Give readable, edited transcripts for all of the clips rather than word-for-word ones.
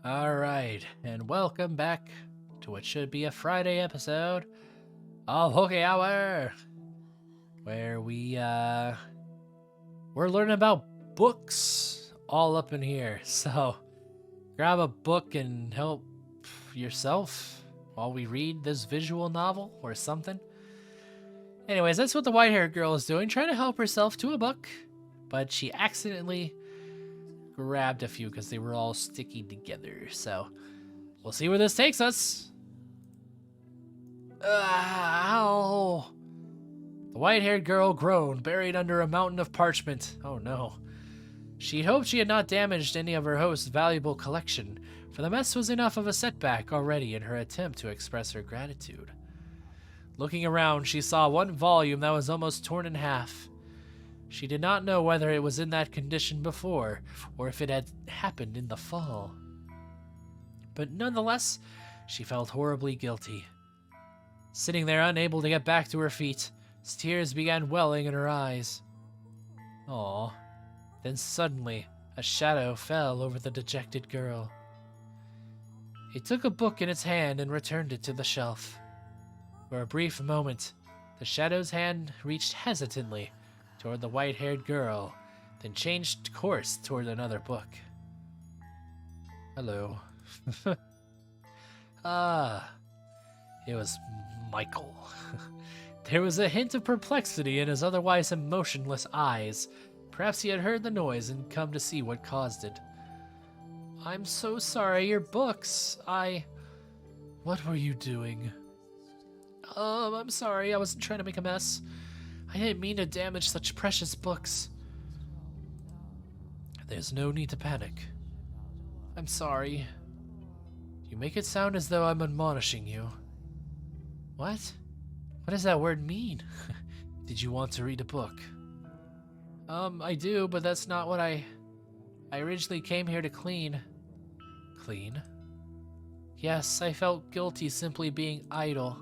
Alright, and welcome back to what should be a Friday episode of Hooky Hour, where we're learning about books all up in here. So grab a book and help yourself while we read this visual novel or something. Anyways, that's what the white-haired girl is doing, trying to help herself to a book, but she accidentally grabbed a few because they were all sticky together. So we'll see where this takes us. Ow! The white-haired girl groaned, buried under a mountain of parchment. Oh no. She'd hoped she had not damaged any of her host's valuable collection, for the mess was enough of a setback already in her attempt to express her gratitude. Looking around, she saw one volume that was almost torn in half. She did not know whether it was in that condition before, or if it had happened in the fall. But nonetheless, she felt horribly guilty. Sitting there unable to get back to her feet, tears began welling in her eyes. Aw. Then suddenly, a shadow fell over the dejected girl. It took a book in its hand and returned it to the shelf. For a brief moment, the shadow's hand reached hesitantly toward the white-haired girl, then changed course toward another book. Hello. It was Michael. There was a hint of perplexity in his otherwise emotionless eyes. Perhaps he had heard the noise and come to see what caused it. I'm so sorry, your books. What were you doing? I'm sorry, I wasn't trying to make a mess. I didn't mean to damage such precious books. There's no need to panic. I'm sorry. You make it sound as though I'm admonishing you. What? What does that word mean? Did you want to read a book? I do, but that's not what I originally came here to clean. Clean? Yes, I felt guilty simply being idle.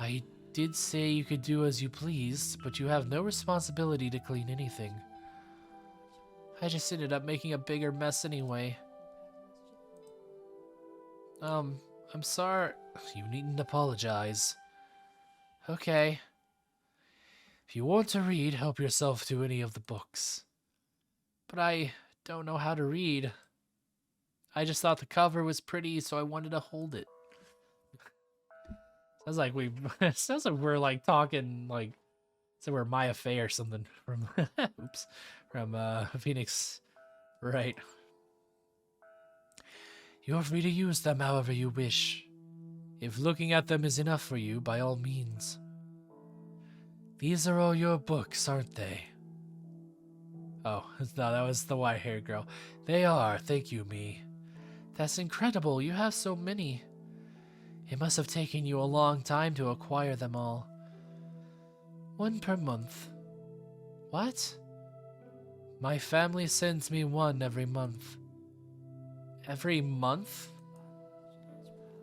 I did say you could do as you pleased, but you have no responsibility to clean anything. I just ended up making a bigger mess anyway. I'm sorry. You needn't apologize. Okay. If you want to read, help yourself to any of the books. But I don't know how to read. I just thought the cover was pretty, so I wanted to hold it. Sounds like we're like talking like so we're Maya Fey or something from from Phoenix, right? You're free to use them however you wish. If looking at them is enough for you, by all means. These are all your books, aren't they? Oh, no, that was the white-haired girl. They are, thank you, me. That's incredible, you have so many. It must have taken you a long time to acquire them all. 1 per month. What? My family sends me 1 every month. Every month?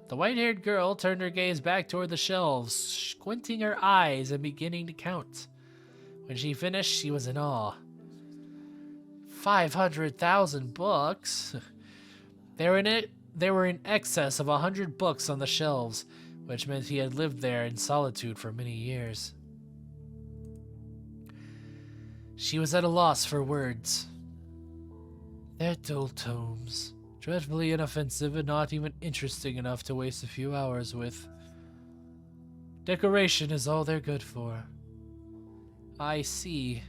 The white-haired girl turned her gaze back toward the shelves, squinting her eyes and beginning to count. When she finished, she was in awe. 500,000 books? There were in excess of 100 books on the shelves, which meant he had lived there in solitude for many years. She was at a loss for words. They're dull tomes, dreadfully inoffensive and not even interesting enough to waste a few hours with. Decoration is all they're good for. I see.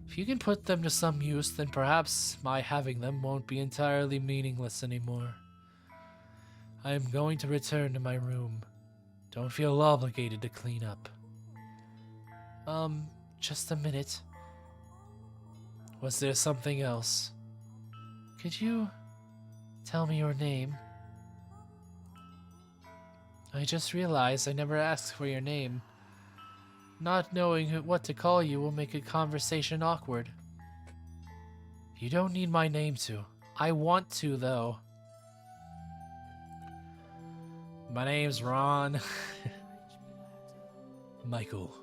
If you can put them to some use, then perhaps my having them won't be entirely meaningless anymore. I am going to return to my room. Don't feel obligated to clean up. Just a minute. Was there something else? Could you tell me your name? I just realized I never asked for your name. Not knowing what to call you will make a conversation awkward. You don't need my name to. I want to, though. My name's Ron. Michael.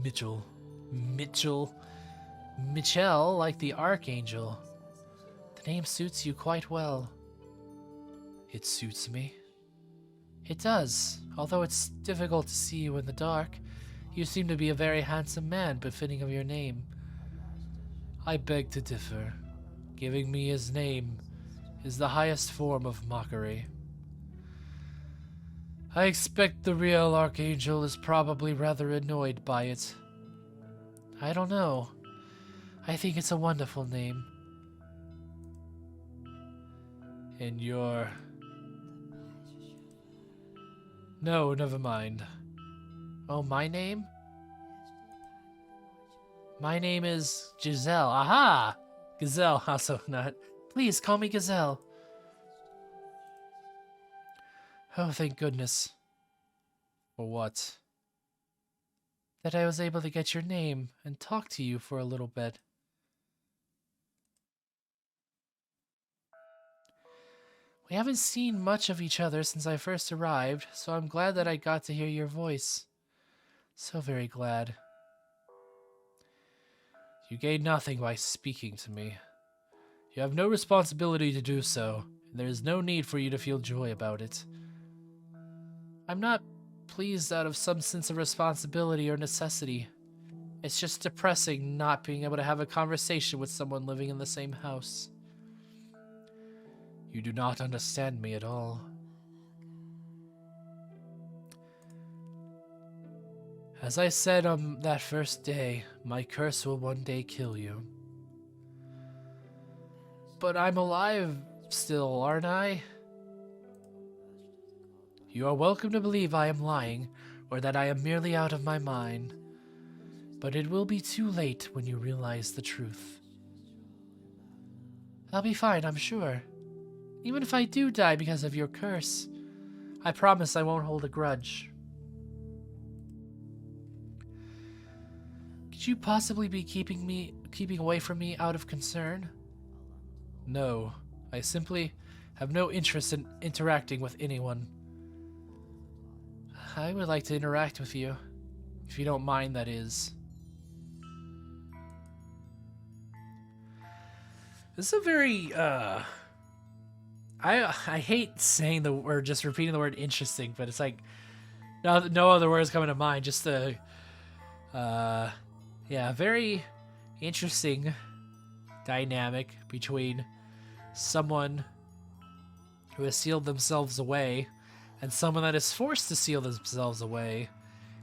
Mitchell. Mitchell, like the Archangel. The name suits you quite well. It suits me. It does, although it's difficult to see you in the dark. You seem to be a very handsome man, befitting of your name. I beg to differ. Giving me his name is the highest form of mockery. I expect the real Archangel is probably rather annoyed by it. I don't know. I think it's a wonderful name. And you're... No, never mind. Oh, my name? My name is Giselle. Aha! Gazelle, also not. Please call me Gazelle. Oh, thank goodness. For what? That I was able to get your name and talk to you for a little bit. We haven't seen much of each other since I first arrived, so I'm glad that I got to hear your voice. So very glad. You gain nothing by speaking to me. You have no responsibility to do so, and there is no need for you to feel joy about it. I'm not pleased out of some sense of responsibility or necessity. It's just depressing not being able to have a conversation with someone living in the same house. You do not understand me at all. As I said on that first day, my curse will one day kill you. But I'm alive still, aren't I? You are welcome to believe I am lying, or that I am merely out of my mind. But it will be too late when you realize the truth. I'll be fine, I'm sure. Even if I do die because of your curse, I promise I won't hold a grudge. Could you possibly be keeping away from me out of concern? No, I simply have no interest in interacting with anyone. I would like to interact with you, if you don't mind, that is. This is a very, I hate saying the word, just repeating the word interesting, but it's like, no other words coming to mind, just the, yeah, very interesting dynamic between someone who has sealed themselves away and someone that is forced to seal themselves away,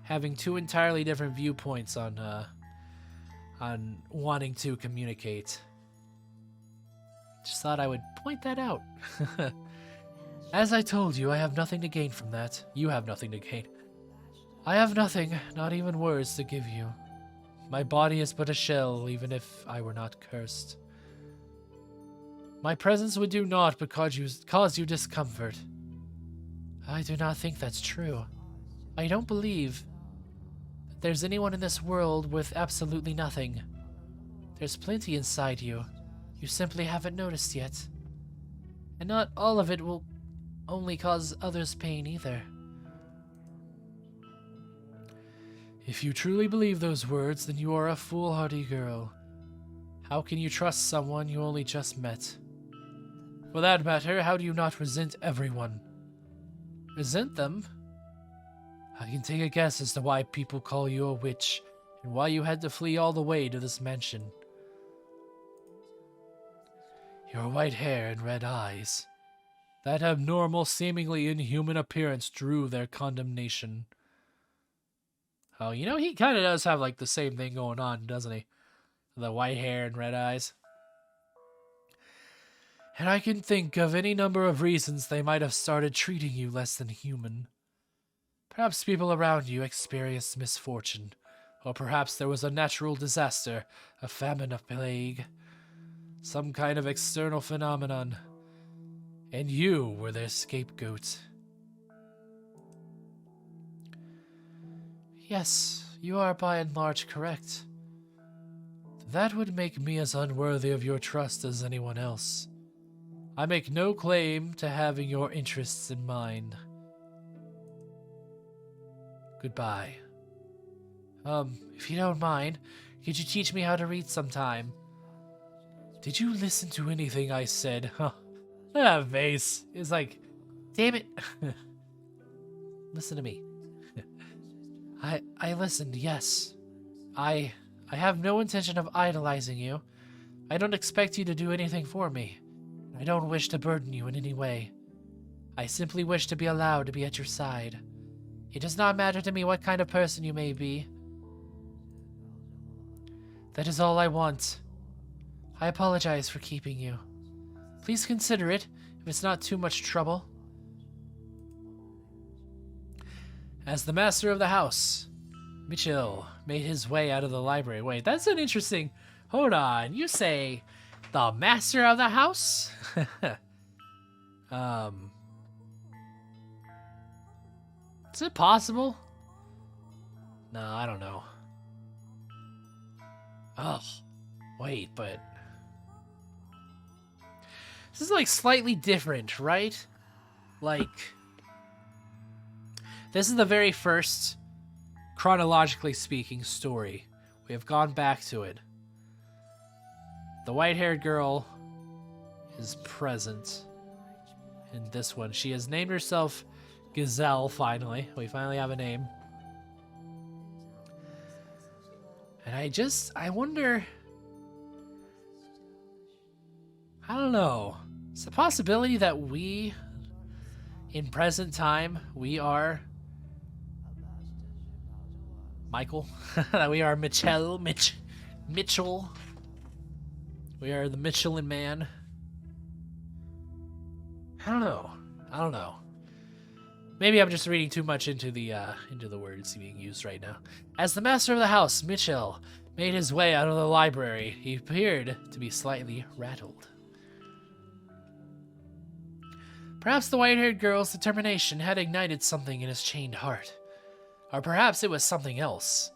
having two entirely different viewpoints on wanting to communicate. Just thought I would point that out. As I told you, I have nothing to gain from that. You have nothing to gain. I have nothing, not even words to give you. My body is but a shell, even if I were not cursed. My presence would do naught but cause you discomfort. I do not think that's true. I don't believe that there's anyone in this world with absolutely nothing. There's plenty inside you. You simply haven't noticed yet. And not all of it will only cause others pain either. If you truly believe those words, then you are a foolhardy girl. How can you trust someone you only just met? For that matter, how do you not resent everyone? Resent them? I can take a guess as to why people call you a witch, and why you had to flee all the way to this mansion. Your white hair and red eyes. That abnormal, seemingly inhuman appearance drew their condemnation. Oh, you know, he kind of does have, like, the same thing going on, doesn't he? The white hair and red eyes. And I can think of any number of reasons they might have started treating you less than human. Perhaps people around you experienced misfortune, or perhaps there was a natural disaster, a famine, a plague, some kind of external phenomenon, and you were their scapegoat. Yes, you are by and large correct. That would make me as unworthy of your trust as anyone else. I make no claim to having your interests in mind. Goodbye. If you don't mind, could you teach me how to read sometime? Did you listen to anything I said? Huh. That face is like, Damn it. Listen to me. I listened, yes. I have no intention of idolizing you. I don't expect you to do anything for me. I don't wish to burden you in any way. I simply wish to be allowed to be at your side. It does not matter to me what kind of person you may be. That is all I want. I apologize for keeping you. Please consider it, if it's not too much trouble. As the master of the house, Mitchell made his way out of the library. Wait, that's an interesting... Hold on, you say the master of the house? Is it possible? No, I don't know. Oh, wait, but... This is like slightly different, right? Like... This is the very first, chronologically speaking, story. We have gone back to it. The white-haired girl is present in this one. She has named herself Gazelle, finally. We finally have a name. And I wonder... I don't know. It's a possibility that we, in present time, we are... Michael? That we are Mitchell. We are the Michelin Man. I don't know. Maybe I'm just reading too much into the words being used right now. As the master of the house, Mitchell made his way out of the library. He appeared to be slightly rattled. Perhaps the white-haired girl's determination had ignited something in his chained heart. Or perhaps it was something else.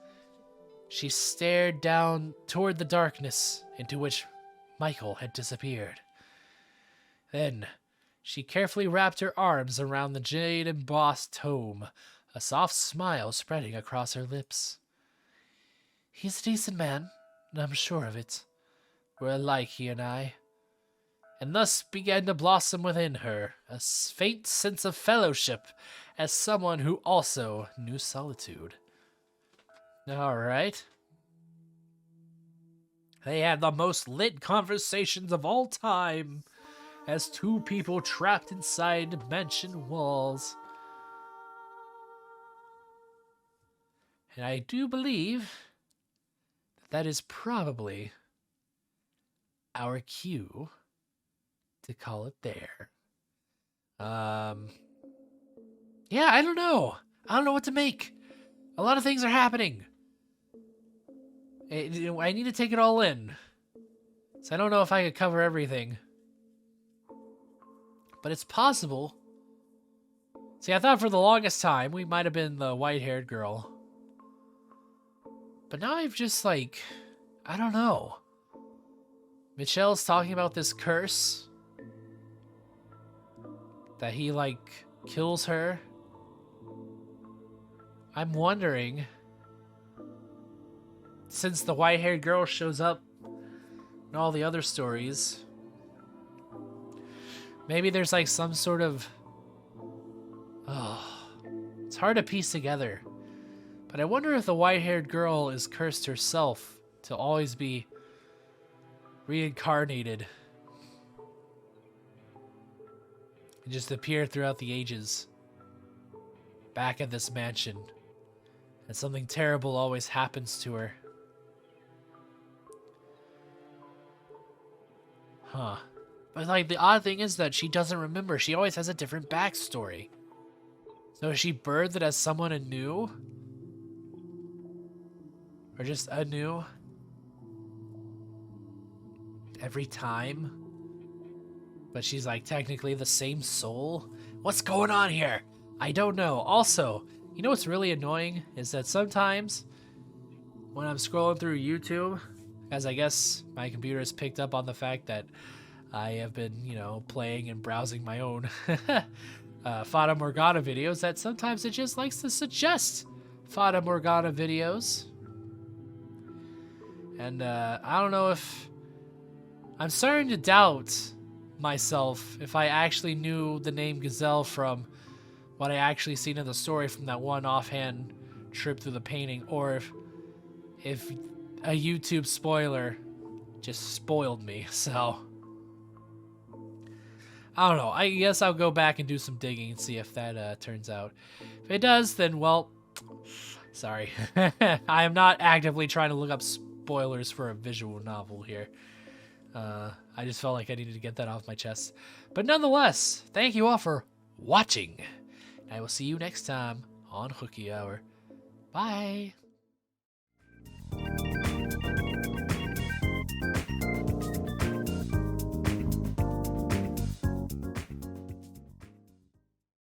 She stared down toward the darkness into which Michael had disappeared. Then she carefully wrapped her arms around the jade-embossed tome, a soft smile spreading across her lips. He's a decent man, and I'm sure of it. We're alike, he and I. And thus began to blossom within her a faint sense of fellowship as someone who also knew solitude. All right. They had the most lit conversations of all time as two people trapped inside mansion walls. And I do believe that is probably our cue to call it there. Yeah, I don't know. I don't know what to make. A lot of things are happening. I need to take it all in. So I don't know if I could cover everything. But it's possible. See, I thought for the longest time we might have been the white-haired girl. But now I've just like... I don't know. Michelle's talking about this curse. That he, like, kills her. I'm wondering, since the white-haired girl shows up in all the other stories, maybe there's like some sort of... Oh, it's hard to piece together. But I wonder if the white-haired girl is cursed herself to always be reincarnated and just appear throughout the ages back at this mansion. And something terrible always happens to her. Huh. But like the odd thing is that she doesn't remember. She always has a different backstory. So is she birthed as someone anew? Or just anew? Every time? But she's like technically the same soul? What's going on here? I don't know. Also, you know what's really annoying is that sometimes when I'm scrolling through YouTube, as I guess my computer has picked up on the fact that I have been, you know, playing and browsing my own Fata Morgana videos, that sometimes it just likes to suggest Fata Morgana videos. And I don't know if... I'm starting to doubt myself if I actually knew the name Gazelle from what I actually seen in the story from that one offhand trip through the painting, or if a YouTube spoiler just spoiled me. So I don't know. I guess I'll go back and do some digging and see if that turns out. If it does, then, well, sorry. I am not actively trying to look up spoilers for a visual novel here. I just felt like I needed to get that off my chest. But nonetheless, thank you all for watching. I will see you next time on Hooky Hour. Bye.